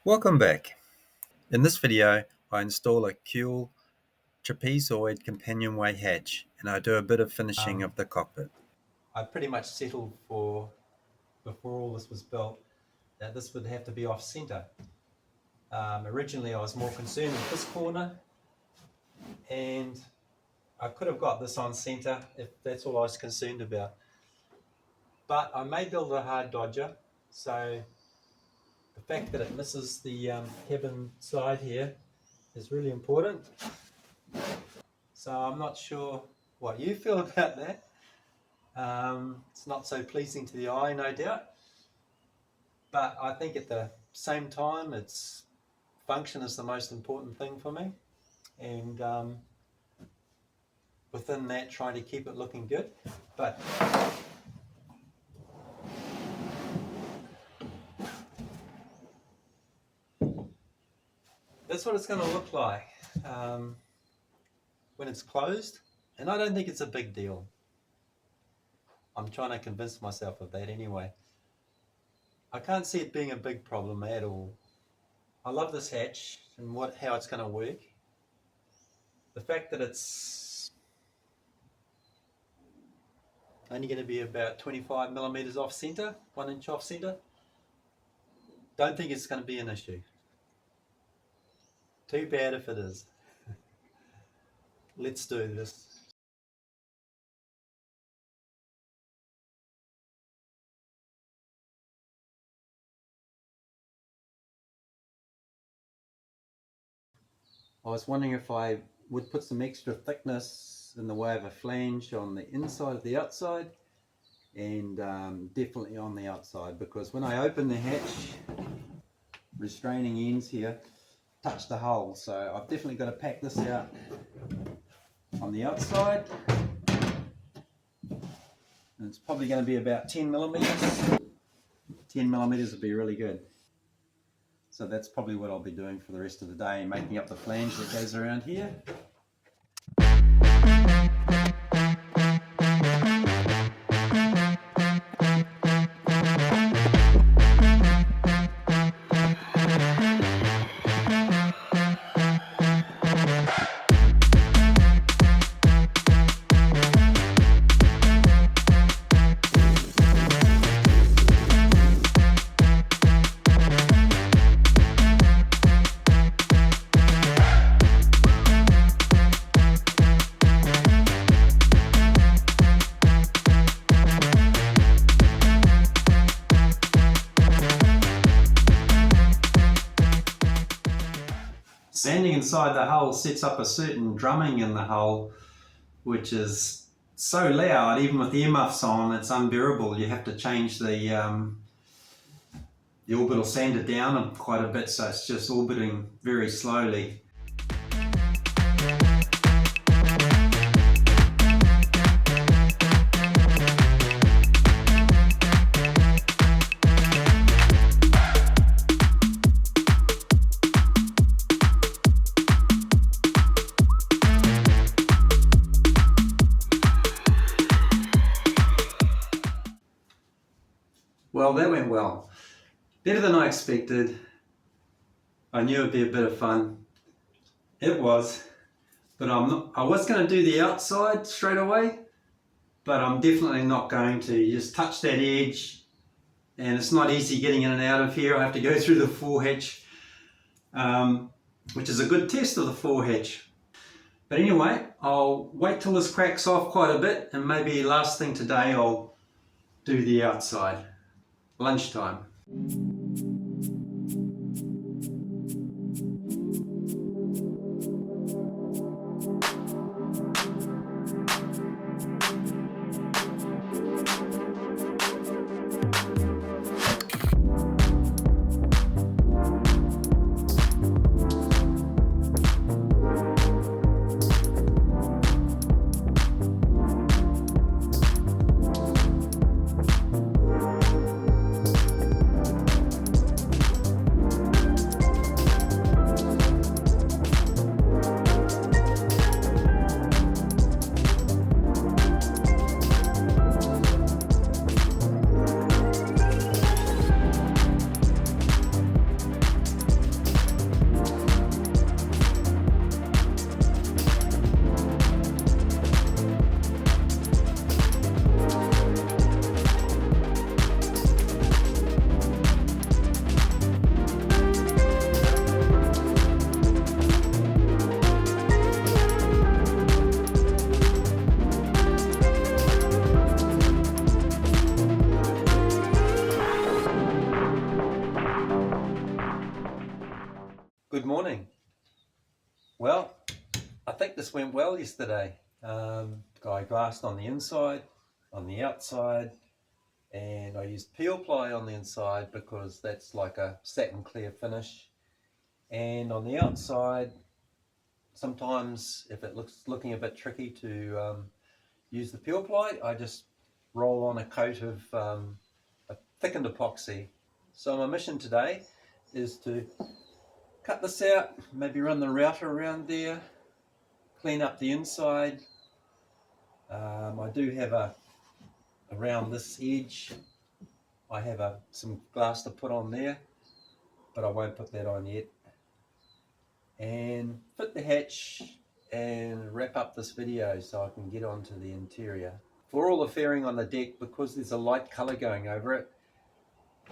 Welcome back. In this video, I install a Cule Trapezoid Companionway hatch and I do a bit of finishing of the cockpit. I pretty much settled for, before all this was built, that this would have to be off center. Originally I was more concerned with this corner, and I could have got this on center if that's all I was concerned about. But I may build a hard dodger, so the fact that it misses the cabin side here is really important. So I'm not sure what you feel about that. It's not so pleasing to the eye, no doubt. But I think at the same time, its function is the most important thing for me. And within that, trying to keep it looking good. But that's what it's going to look like when it's closed, and I don't think it's a big deal. I'm trying to convince myself of that anyway. I can't see it being a big problem at all. I love this hatch and how it's going to work. The fact that it's only going to be about 25 millimeters off center, 1 inch off center, don't think it's going to be an issue. Too bad if it is. Let's do this. I was wondering if I would put some extra thickness in the way of a flange on the inside of the outside, and definitely on the outside, because when I open the hatch, restraining ends here touch the hull, so I've definitely got to pack this out on the outside, and it's probably going to be about 10 millimeters. 10 millimeters would be really good. So that's probably what I'll be doing for the rest of the day, making up the flange that goes around here. Sanding inside the hull sets up a certain drumming in the hull, which is so loud, even with the earmuffs on, it's unbearable. You have to change the orbital sander down quite a bit, so it's just orbiting very slowly. Well, that went well. Better than I expected. I knew it'd be a bit of fun. It was. But I was going to do the outside straight away, but I'm definitely not going to. You just touch that edge, and it's not easy getting in and out of here. I have to go through the forehatch, which is a good test of the forehatch. But anyway, I'll wait till this cracks off quite a bit, and maybe last thing today I'll do the outside. Lunchtime. Good morning. Well, I think this went well yesterday. I glassed on the inside, on the outside, and I used peel ply on the inside because that's like a satin clear finish. And on the outside, sometimes if it looking a bit tricky to use the peel ply, I just roll on a coat of a thickened epoxy. So my mission today is to cut this out, maybe run the router around there, clean up the inside. I do have around this edge, I have some glass to put on there, but I won't put that on yet. And fit the hatch and wrap up this video so I can get onto the interior. For all the fairing on the deck, because there's a light colour going over it,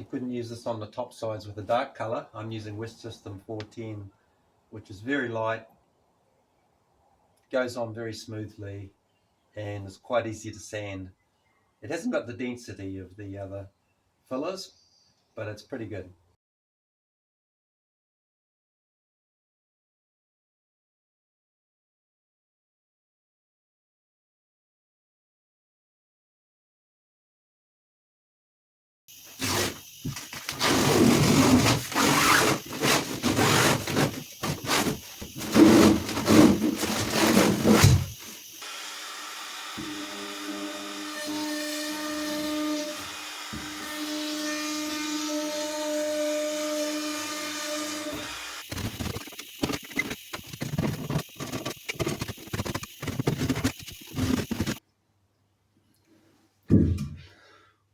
you couldn't use this on the top sides with a dark colour. I'm using West System 410, which is very light, goes on very smoothly, and is quite easy to sand. It hasn't got the density of the other fillers, but it's pretty good.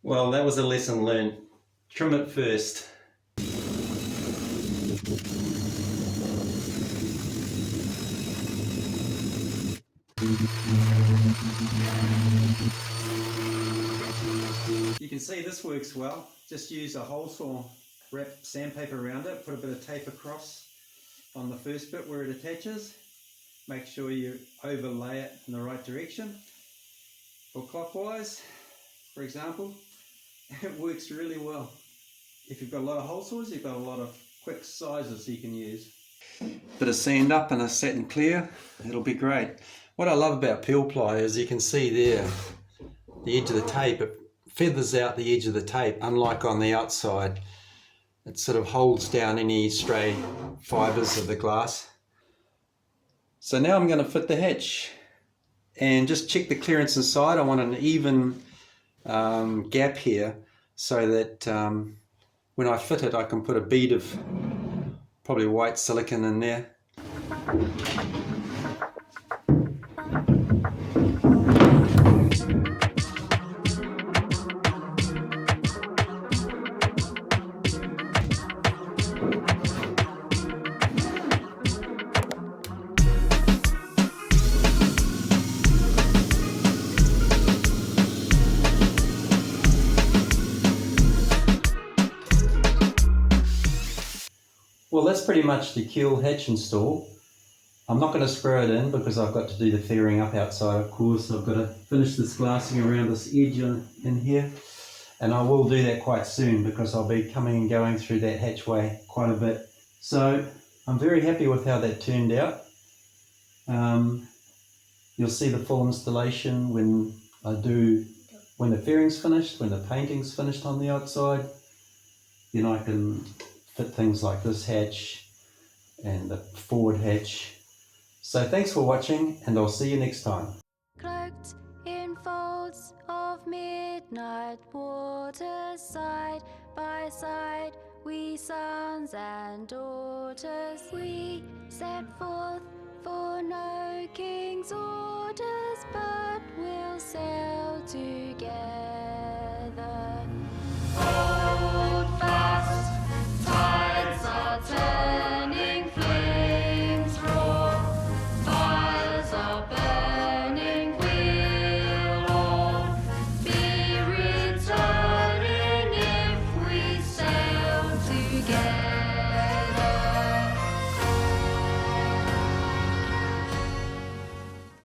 Well, that was a lesson learned. Trim it first. You can see this works well. Just use a hole saw, wrap sandpaper around it, put a bit of tape across on the first bit where it attaches. Make sure you overlay it in the right direction. Or clockwise, for example. It works really well. If you've got a lot of hole saws, you've got a lot of quick sizes you can use. Bit of sand up and a satin clear, it'll be great. What I love about peel ply is you can see there, the edge of the tape, it feathers out the edge of the tape, unlike on the outside. It sort of holds down any stray fibres of the glass. So now I'm going to fit the hatch and just check the clearance inside. I want an even gap here so that when I fit it I can put a bead of probably white silicone in there. Well, that's pretty much the Cule hatch install. I'm not going to screw it in because I've got to do the fairing up outside, of course. I've got to finish this glassing around this edge in here, and I will do that quite soon because I'll be coming and going through that hatchway quite a bit. So I'm very happy with how that turned out. You'll see the full installation when the fairing's finished, when the painting's finished on the outside. Then I can fit things like this hatch and the forward hatch. So thanks for watching, and I'll see you next time. Cloaked in folds of midnight waters, side by side, we sons and daughters, we set forth for no king's order.